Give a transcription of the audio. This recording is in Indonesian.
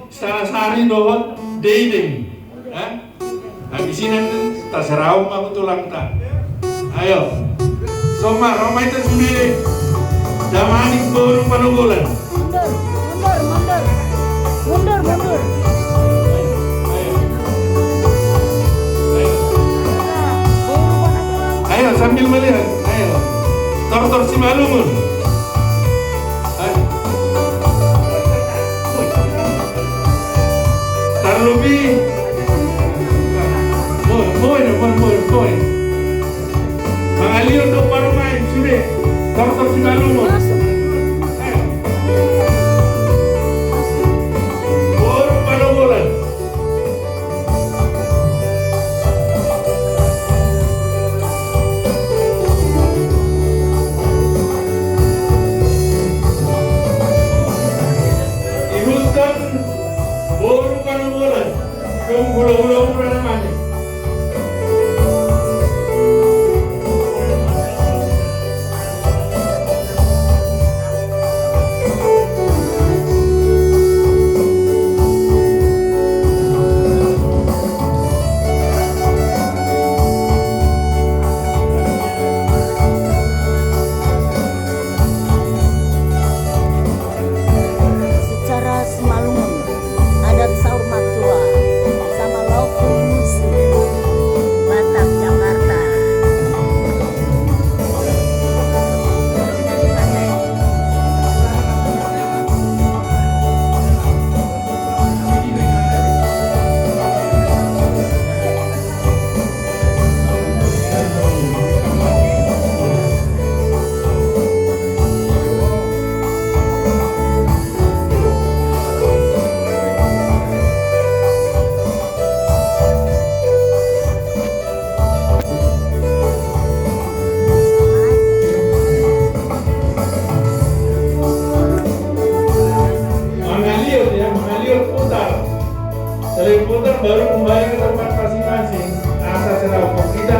Sari dohot dating, habis ini tas raum aku tulang tak. Ayo, Soma Roma itu sendiri. Jamanik baru panugulan. Mundur. Ayo sambil melihat. Ayo, Tor Simalungun. Tarlubi, Moy. Mangalio do baru main sudah. Tor Simalungun. Ayo. Baru panugulan. Baru panugulan. Kung gula-gula naman. Secara Simalungun, adat sahur matua sama loku musik Batak Jakarta. Mengalir putar. Setelah putar baru kembali ke tempat masing-masing. Asal serau kita